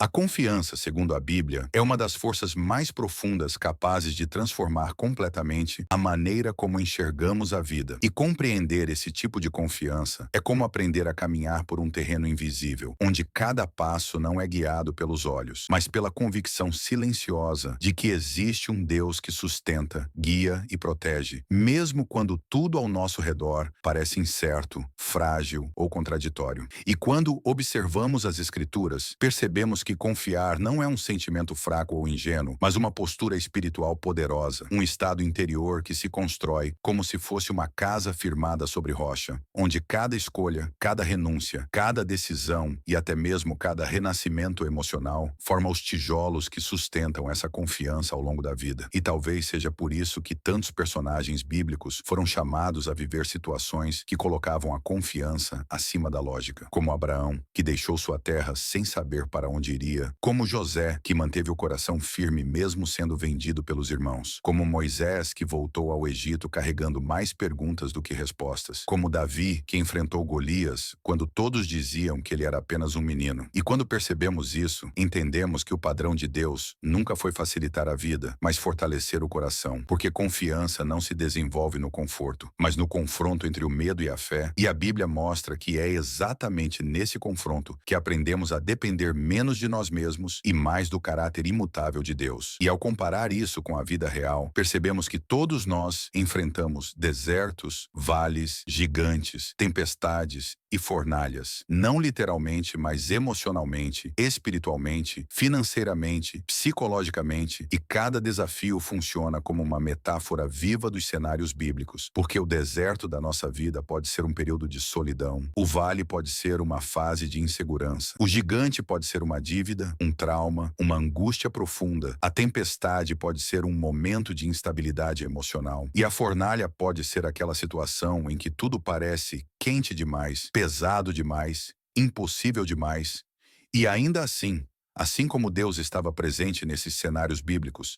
A confiança, segundo a Bíblia, é uma das forças mais profundas capazes de transformar completamente a maneira como enxergamos a vida. E compreender esse tipo de confiança é como aprender a caminhar por um terreno invisível, onde cada passo não é guiado pelos olhos, mas pela convicção silenciosa de que existe um Deus que sustenta, guia e protege, mesmo quando tudo ao nosso redor parece incerto, frágil ou contraditório. E quando observamos as Escrituras, percebemos que confiar não é um sentimento fraco ou ingênuo, mas uma postura espiritual poderosa, um estado interior que se constrói como se fosse uma casa firmada sobre rocha, onde cada escolha, cada renúncia, cada decisão e até mesmo cada renascimento emocional forma os tijolos que sustentam essa confiança ao longo da vida. E talvez seja por isso que tantos personagens bíblicos foram chamados a viver situações que colocavam a confiança acima da lógica, como Abraão, que deixou sua terra sem saber para onde iria, como José, que manteve o coração firme mesmo sendo vendido pelos irmãos, como Moisés, que voltou ao Egito carregando mais perguntas do que respostas, como Davi, que enfrentou Golias quando todos diziam que ele era apenas um menino. E quando percebemos isso, entendemos que o padrão de Deus nunca foi facilitar a vida, mas fortalecer o coração, porque confiança não se desenvolve no conforto, mas no confronto entre o medo e a fé, e a Bíblia mostra que é exatamente nesse confronto que aprendemos a depender menos de nós mesmos e mais do caráter imutável de Deus. E ao comparar isso com a vida real, percebemos que todos nós enfrentamos desertos, vales, gigantes, tempestades e fornalhas, não literalmente, mas emocionalmente, espiritualmente, financeiramente, psicologicamente, e cada desafio funciona como uma metáfora viva dos cenários bíblicos, porque o deserto da nossa vida pode ser um período de solidão, o vale pode ser uma fase de insegurança, o gigante pode ser uma dívida, um trauma, uma angústia profunda, a tempestade pode ser um momento de instabilidade emocional, e a fornalha pode ser aquela situação em que tudo parece quente demais, pesado demais, impossível demais. E ainda assim como Deus estava presente nesses cenários bíblicos,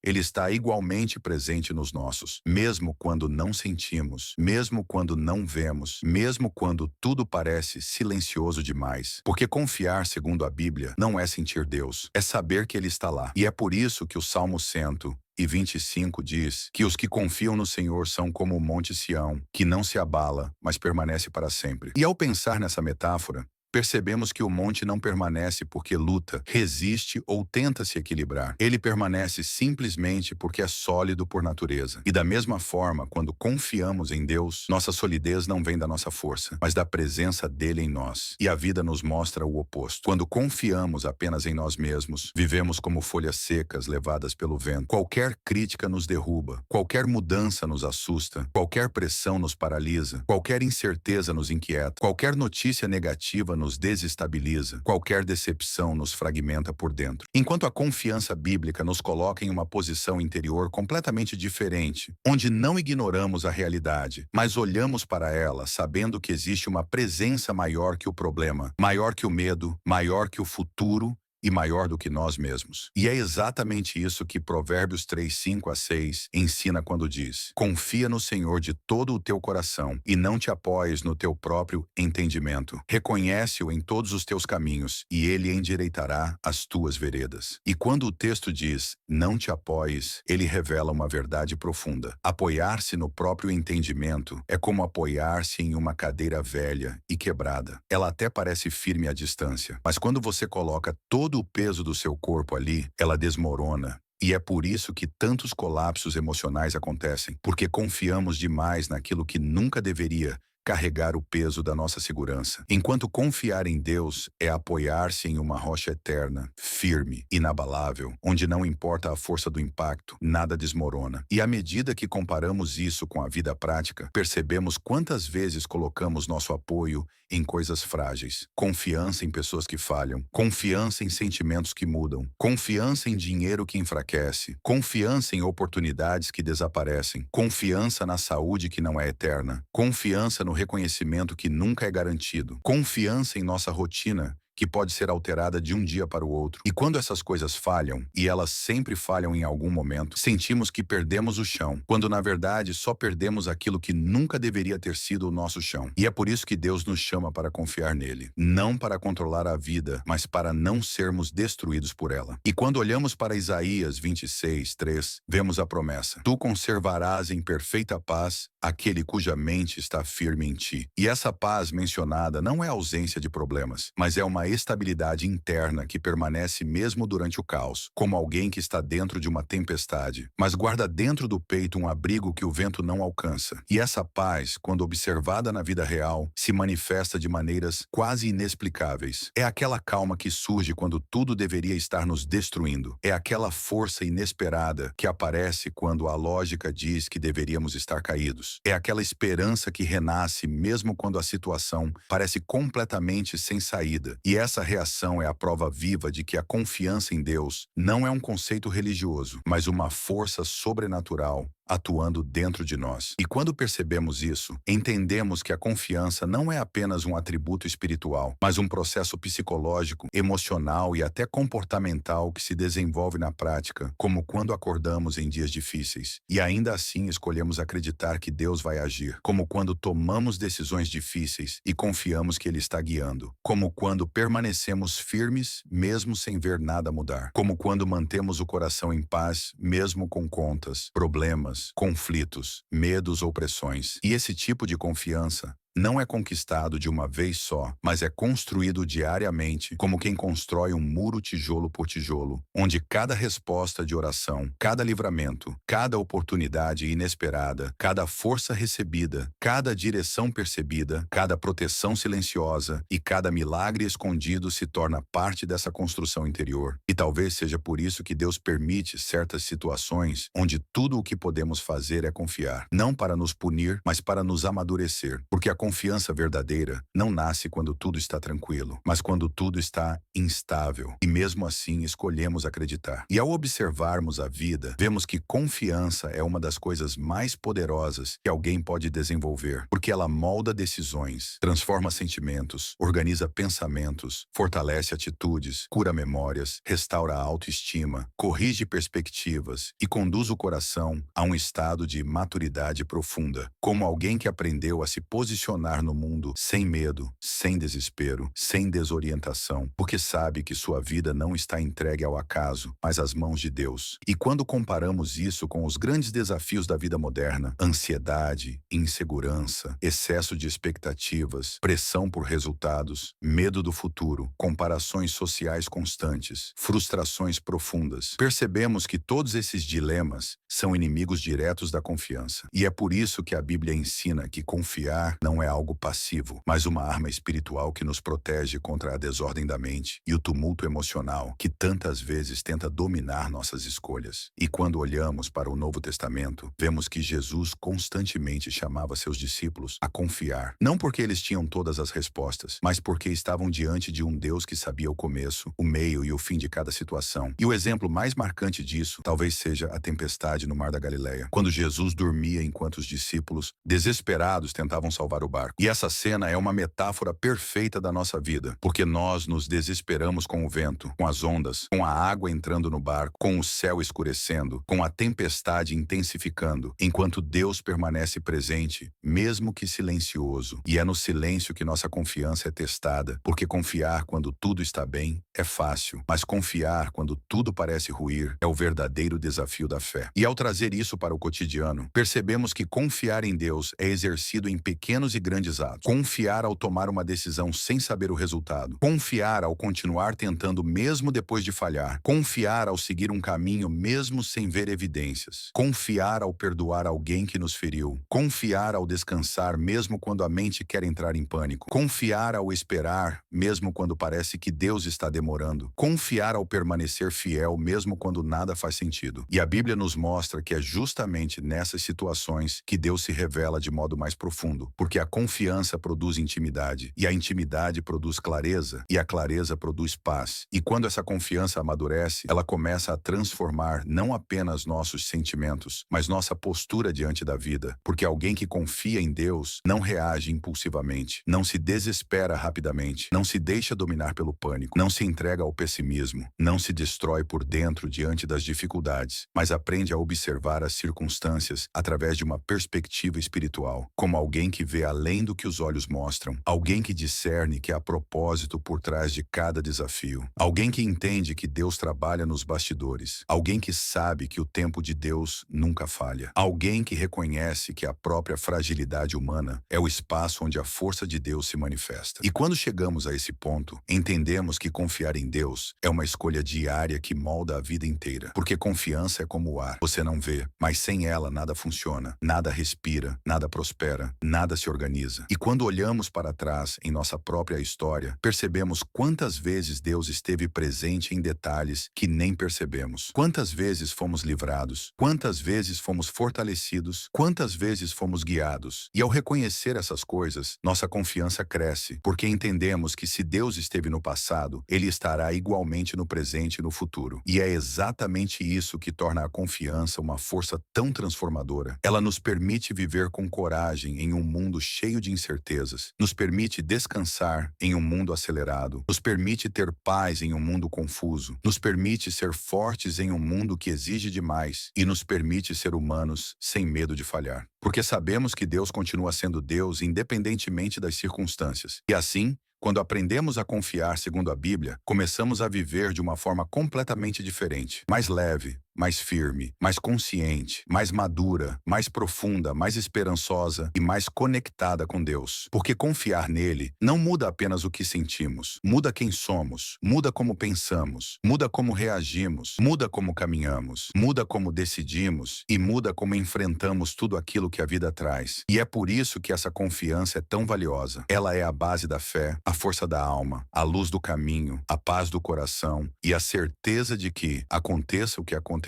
Ele está igualmente presente nos nossos, mesmo quando não sentimos, mesmo quando não vemos, mesmo quando tudo parece silencioso demais. Porque confiar, segundo a Bíblia, não é sentir Deus, é saber que Ele está lá. E é por isso que o Salmo 125 diz que os que confiam no Senhor são como o monte Sião, que não se abala, mas permanece para sempre. E ao pensar nessa metáfora, percebemos que o monte não permanece porque luta, resiste ou tenta se equilibrar. Ele permanece simplesmente porque é sólido por natureza. E da mesma forma, quando confiamos em Deus, nossa solidez não vem da nossa força, mas da presença dele em nós. E a vida nos mostra o oposto. Quando confiamos apenas em nós mesmos, vivemos como folhas secas levadas pelo vento. Qualquer crítica nos derruba, qualquer mudança nos assusta, qualquer pressão nos paralisa, qualquer incerteza nos inquieta, qualquer notícia negativa nos desestabiliza, qualquer decepção nos fragmenta por dentro. Enquanto a confiança bíblica nos coloca em uma posição interior completamente diferente, onde não ignoramos a realidade, mas olhamos para ela sabendo que existe uma presença maior que o problema, maior que o medo, maior que o futuro e maior do que nós mesmos. E é exatamente isso que Provérbios 3:5-6 ensina quando diz: confia no Senhor de todo o teu coração e não te apoies no teu próprio entendimento. Reconhece-o em todos os teus caminhos e ele endireitará as tuas veredas. E quando o texto diz não te apoies, ele revela uma verdade profunda. Apoiar-se no próprio entendimento é como apoiar-se em uma cadeira velha e quebrada. Ela até parece firme à distância, mas quando você coloca todo o peso do seu corpo ali, ela desmorona. E é por isso que tantos colapsos emocionais acontecem, porque confiamos demais naquilo que nunca deveria carregar o peso da nossa segurança. Enquanto confiar em Deus é apoiar-se em uma rocha eterna, firme, inabalável, onde não importa a força do impacto, nada desmorona. E à medida que comparamos isso com a vida prática, percebemos quantas vezes colocamos nosso apoio em coisas frágeis, confiança em pessoas que falham, confiança em sentimentos que mudam, confiança em dinheiro que enfraquece, confiança em oportunidades que desaparecem, confiança na saúde que não é eterna, confiança no reconhecimento que nunca é garantido, confiança em nossa rotina que pode ser alterada de um dia para o outro. E quando essas coisas falham, e elas sempre falham em algum momento, sentimos que perdemos o chão, quando na verdade só perdemos aquilo que nunca deveria ter sido o nosso chão. E é por isso que Deus nos chama para confiar nele, não para controlar a vida, mas para não sermos destruídos por ela. E quando olhamos para Isaías 26:3, vemos a promessa: tu conservarás em perfeita paz aquele cuja mente está firme em ti. E essa paz mencionada não é ausência de problemas, mas é uma estabilidade interna que permanece mesmo durante o caos, como alguém que está dentro de uma tempestade, mas guarda dentro do peito um abrigo que o vento não alcança. E essa paz, quando observada na vida real, se manifesta de maneiras quase inexplicáveis. É aquela calma que surge quando tudo deveria estar nos destruindo. É aquela força inesperada que aparece quando a lógica diz que deveríamos estar caídos. É aquela esperança que renasce mesmo quando a situação parece completamente sem saída. E essa reação é a prova viva de que a confiança em Deus não é um conceito religioso, mas uma força sobrenatural atuando dentro de nós. E quando percebemos isso, entendemos que a confiança não é apenas um atributo espiritual, mas um processo psicológico, emocional e até comportamental que se desenvolve na prática, como quando acordamos em dias difíceis e ainda assim escolhemos acreditar que Deus vai agir, como quando tomamos decisões difíceis e confiamos que Ele está guiando, como quando permanecemos firmes mesmo sem ver nada mudar, como quando mantemos o coração em paz mesmo com contas, problemas, conflitos, medos ou pressões. E esse tipo de confiança não é conquistado de uma vez só, mas é construído diariamente, como quem constrói um muro tijolo por tijolo, onde cada resposta de oração, cada livramento, cada oportunidade inesperada, cada força recebida, cada direção percebida, cada proteção silenciosa e cada milagre escondido se torna parte dessa construção interior. E talvez seja por isso que Deus permite certas situações onde tudo o que podemos fazer é confiar, não para nos punir, mas para nos amadurecer, porque a confiança verdadeira não nasce quando tudo está tranquilo, mas quando tudo está instável. E mesmo assim escolhemos acreditar. E ao observarmos a vida, vemos que confiança é uma das coisas mais poderosas que alguém pode desenvolver, porque ela molda decisões, transforma sentimentos, organiza pensamentos, fortalece atitudes, cura memórias, restaura a autoestima, corrige perspectivas e conduz o coração a um estado de maturidade profunda, como alguém que aprendeu a se posicionar no mundo sem medo, sem desespero, sem desorientação, porque sabe que sua vida não está entregue ao acaso, mas às mãos de Deus. E quando comparamos isso com os grandes desafios da vida moderna, ansiedade, insegurança, excesso de expectativas, pressão por resultados, medo do futuro, comparações sociais constantes, frustrações profundas, percebemos que todos esses dilemas são inimigos diretos da confiança. E é por isso que a Bíblia ensina que confiar não é algo passivo, mas uma arma espiritual que nos protege contra a desordem da mente e o tumulto emocional que tantas vezes tenta dominar nossas escolhas. E quando olhamos para o Novo Testamento, vemos que Jesus constantemente chamava seus discípulos a confiar, não porque eles tinham todas as respostas, mas porque estavam diante de um Deus que sabia o começo, o meio e o fim de cada situação. E o exemplo mais marcante disso talvez seja a tempestade no Mar da Galileia, quando Jesus dormia enquanto os discípulos, desesperados, tentavam salvar o barco. E essa cena é uma metáfora perfeita da nossa vida, porque nós nos desesperamos com o vento, com as ondas, com a água entrando no barco, com o céu escurecendo, com a tempestade intensificando, enquanto Deus permanece presente, mesmo que silencioso. E é no silêncio que nossa confiança é testada, porque confiar quando tudo está bem é fácil, mas confiar quando tudo parece ruir é o verdadeiro desafio da fé. E ao trazer isso para o cotidiano, percebemos que confiar em Deus é exercido em pequenos e grandes atos. Confiar ao tomar uma decisão sem saber o resultado. Confiar ao continuar tentando mesmo depois de falhar. Confiar ao seguir um caminho mesmo sem ver evidências. Confiar ao perdoar alguém que nos feriu. Confiar ao descansar mesmo quando a mente quer entrar em pânico. Confiar ao esperar mesmo quando parece que Deus está demorando. Confiar ao permanecer fiel mesmo quando nada faz sentido. E a Bíblia nos mostra que é justamente nessas situações que Deus se revela de modo mais profundo, porque a a confiança produz intimidade, e a intimidade produz clareza, e a clareza produz paz. E quando essa confiança amadurece, ela começa a transformar não apenas nossos sentimentos, mas nossa postura diante da vida. Porque alguém que confia em Deus não reage impulsivamente, não se desespera rapidamente, não se deixa dominar pelo pânico, não se entrega ao pessimismo, não se destrói por dentro diante das dificuldades, mas aprende a observar as circunstâncias através de uma perspectiva espiritual, como alguém que vê além do que os olhos mostram, alguém que discerne que há propósito por trás de cada desafio, alguém que entende que Deus trabalha nos bastidores, alguém que sabe que o tempo de Deus nunca falha, alguém que reconhece que a própria fragilidade humana é o espaço onde a força de Deus se manifesta. E quando chegamos a esse ponto, entendemos que confiar em Deus é uma escolha diária que molda a vida inteira, porque confiança é como o ar, você não vê, mas sem ela nada funciona, nada respira, nada prospera, nada se organiza. E quando olhamos para trás em nossa própria história, percebemos quantas vezes Deus esteve presente em detalhes que nem percebemos. Quantas vezes fomos livrados, quantas vezes fomos fortalecidos, quantas vezes fomos guiados. E ao reconhecer essas coisas, nossa confiança cresce, porque entendemos que se Deus esteve no passado, Ele estará igualmente no presente e no futuro. E é exatamente isso que torna a confiança uma força tão transformadora. Ela nos permite viver com coragem em um mundo cheio de incertezas, nos permite descansar em um mundo acelerado, nos permite ter paz em um mundo confuso, nos permite ser fortes em um mundo que exige demais e nos permite ser humanos sem medo de falhar. Porque sabemos que Deus continua sendo Deus independentemente das circunstâncias. E assim, quando aprendemos a confiar segundo a Bíblia, começamos a viver de uma forma completamente diferente, mais leve, mais firme, mais consciente, mais madura, mais profunda, mais esperançosa e mais conectada com Deus. Porque confiar nele não muda apenas o que sentimos, muda quem somos, muda como pensamos, muda como reagimos, muda como caminhamos, muda como decidimos e muda como enfrentamos tudo aquilo que a vida traz. E é por isso que essa confiança é tão valiosa. Ela é a base da fé, a força da alma, a luz do caminho, a paz do coração e a certeza de que, aconteça o que acontecer,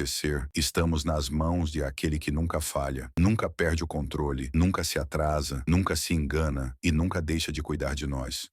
estamos nas mãos de aquele que nunca falha, nunca perde o controle, nunca se atrasa, nunca se engana e nunca deixa de cuidar de nós.